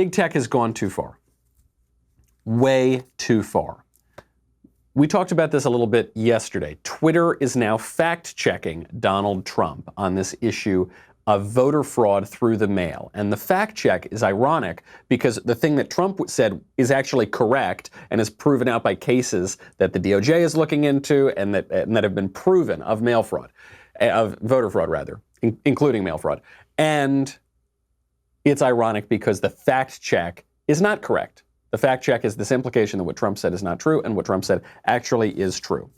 Big tech has gone too far. Way too far. We talked about this a little bit yesterday. Twitter is now fact-checking Donald Trump on this issue of voter fraud through the mail. And the fact check is ironic because the thing that Trump said is actually correct and is proven out by cases that the DOJ is looking into and that have been proven of mail fraud, of voter fraud rather, including mail fraud. And it's ironic because the fact check is not correct. The fact check is this implication that what Trump said is not true and what Trump said actually is true.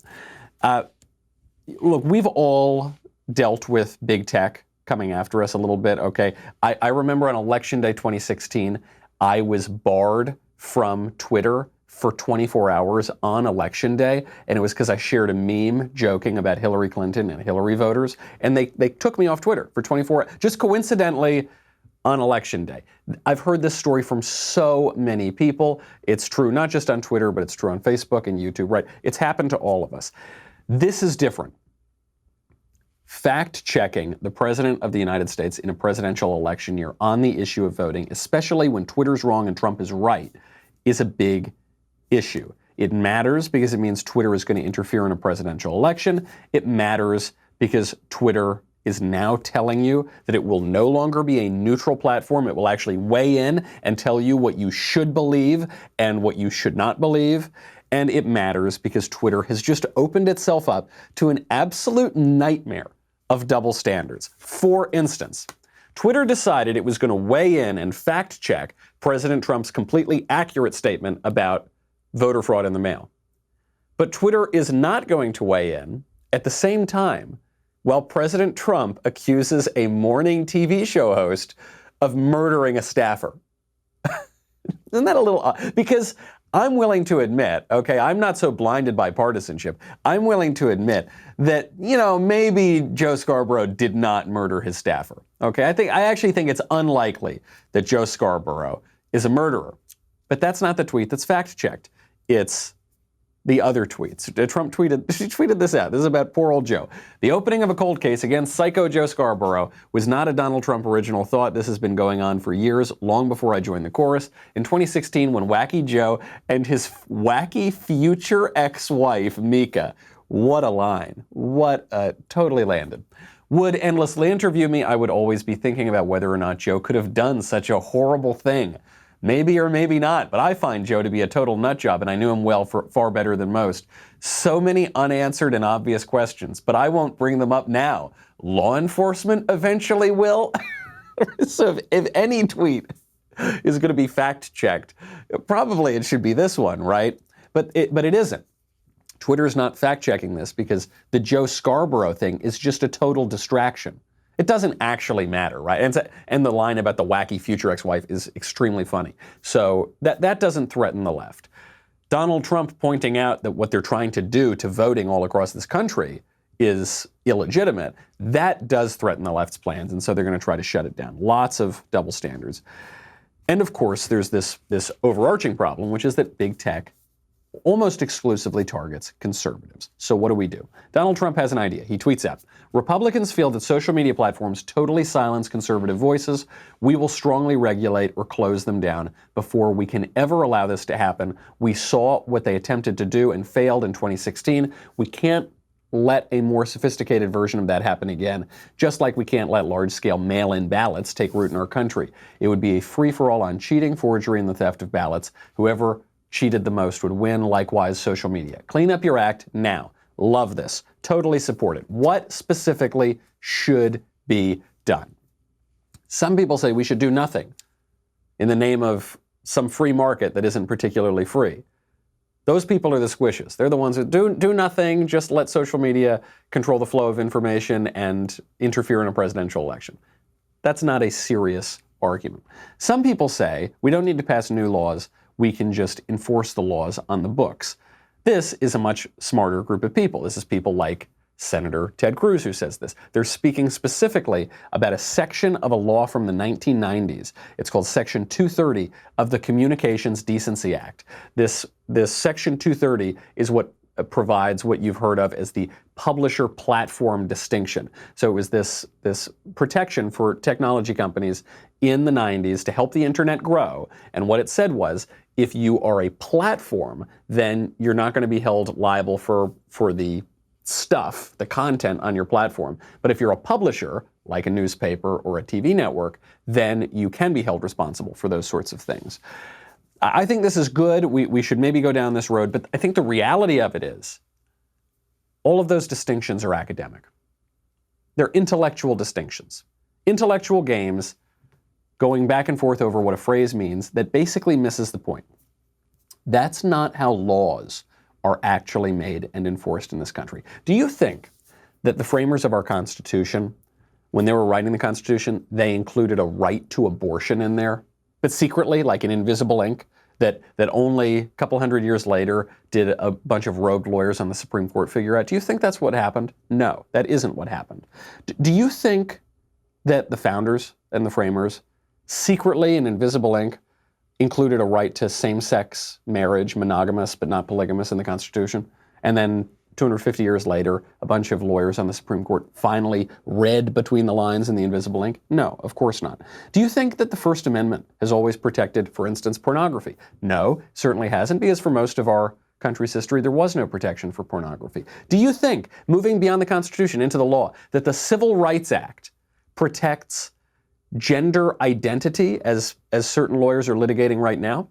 Look, we've all dealt with big tech coming after us a little bit, okay? I remember on Election Day 2016, I was barred from Twitter for 24 hours on Election Day, and it was because I shared a meme joking about Hillary Clinton and Hillary voters, and they took me off Twitter for 24 hours, just coincidentally on Election Day. I've heard this story from so many people. It's true not just on Twitter, but it's true on Facebook and YouTube, right? It's happened to all of us. This is different. Fact-checking the President of the United States in a presidential election year on the issue of voting, especially when Twitter's wrong and Trump is right, is a big issue. It matters because it means Twitter is going to interfere in a presidential election. It matters because Twitter is now telling you that it will no longer be a neutral platform. It will actually weigh in and tell you what you should believe and what you should not believe. And it matters because Twitter has just opened itself up to an absolute nightmare of double standards. For instance, Twitter decided it was going to weigh in and fact-check President Trump's completely accurate statement about voter fraud in the mail. But Twitter is not going to weigh in at the same time while President Trump accuses a morning TV show host of murdering a staffer. Isn't that a little odd? Because I'm willing to admit, okay, I'm not so blinded by partisanship. I'm willing to admit that, maybe Joe Scarborough did not murder his staffer. Okay, I actually think it's unlikely that Joe Scarborough is a murderer. But that's not the tweet that's fact-checked. It's the other tweets. Trump tweeted this out. This is about poor old Joe. The opening of a cold case against psycho Joe Scarborough was not a Donald Trump original thought. This has been going on for years, long before I joined the chorus. In 2016, when Wacky Joe and his wacky future ex-wife, Mika, what a line. Totally landed. Would endlessly interview me, I would always be thinking about whether or not Joe could have done such a horrible thing. Maybe or maybe not, but I find Joe to be a total nutjob, and I knew him well for far better than most. So many unanswered and obvious questions, but I won't bring them up now. Law enforcement eventually will. So if any tweet is going to be fact-checked, probably it should be this one, right? But it isn't. Twitter is not fact-checking this because the Joe Scarborough thing is just a total distraction. It doesn't actually matter, right? And the line about the wacky future ex-wife is extremely funny. So that doesn't threaten the left. Donald Trump pointing out that what they're trying to do to voting all across this country is illegitimate, that does threaten the left's plans, and so they're going to try to shut it down. Lots of double standards. And of course, there's this overarching problem, which is that big tech almost exclusively targets conservatives. So what do? Donald Trump has an idea. He tweets out, Republicans feel that social media platforms totally silence conservative voices. We will strongly regulate or close them down before we can ever allow this to happen. We saw what they attempted to do and failed in 2016. We can't let a more sophisticated version of that happen again, just like we can't let large-scale mail-in ballots take root in our country. It would be a free-for-all on cheating, forgery, and the theft of ballots. Whoever cheated the most would win. Likewise, social media. Clean up your act now. Love this. Totally support it. What specifically should be done? Some people say we should do nothing in the name of some free market that isn't particularly free. Those people are the squishes. They're the ones that do nothing, just let social media control the flow of information and interfere in a presidential election. That's not a serious argument. Some people say we don't need to pass new laws. We can just enforce the laws on the books. This is a much smarter group of people. This is people like Senator Ted Cruz who says this. They're speaking specifically about a section of a law from the 1990s. It's called Section 230 of the Communications Decency Act. This Section 230 is what provides what you've heard of as the publisher platform distinction. So it was this protection for technology companies in the 90s to help the internet grow. And what it said was, if you are a platform, then you're not going to be held liable for the stuff, the content on your platform. But if you're a publisher, like a newspaper or a TV network, then you can be held responsible for those sorts of things. I think this is good. We should maybe go down this road, but I think the reality of it is all of those distinctions are academic. They're intellectual distinctions. Intellectual games going back and forth over what a phrase means that basically misses the point. That's not how laws are actually made and enforced in this country. Do you think that the framers of our Constitution, when they were writing the Constitution, they included a right to abortion in there, but secretly, like in invisible ink, that only a couple hundred years later did a bunch of robed lawyers on the Supreme Court figure out? Do you think that's what happened? No, that isn't what happened. Do you think that the founders and the framers secretly in invisible ink included a right to same-sex marriage, monogamous but not polygamous, in the Constitution? And then 250 years later, a bunch of lawyers on the Supreme Court finally read between the lines in the invisible ink? No, of course not. Do you think that the First Amendment has always protected, for instance, pornography? No, certainly hasn't, because for most of our country's history, there was no protection for pornography. Do you think, moving beyond the Constitution into the law, that the Civil Rights Act protects gender identity as certain lawyers are litigating right now?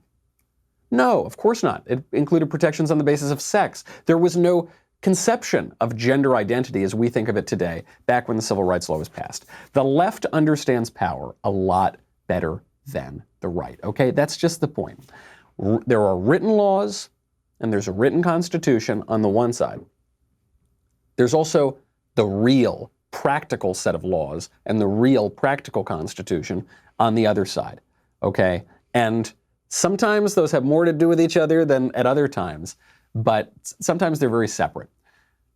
No, of course not. It included protections on the basis of sex. There was no conception of gender identity as we think of it today, back when the Civil Rights Law was passed. The left understands power a lot better than the right, okay? That's just the point. There are written laws and there's a written Constitution on the one side. There's also the real practical set of laws and the real practical Constitution on the other side, okay? And sometimes those have more to do with each other than at other times, but sometimes they're very separate.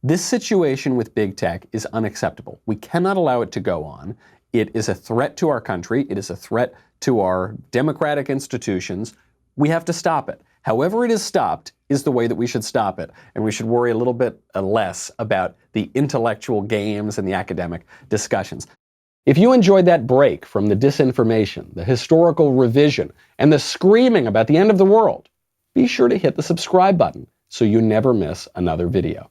This situation with big tech is unacceptable. We cannot allow it to go on. It is a threat to our country. It is a threat to our democratic institutions. We have to stop it. However it is stopped is the way that we should stop it, and we should worry a little bit less about the intellectual games and the academic discussions. If you enjoyed that break from the disinformation, the historical revision, and the screaming about the end of the world, be sure to hit the subscribe button so you never miss another video.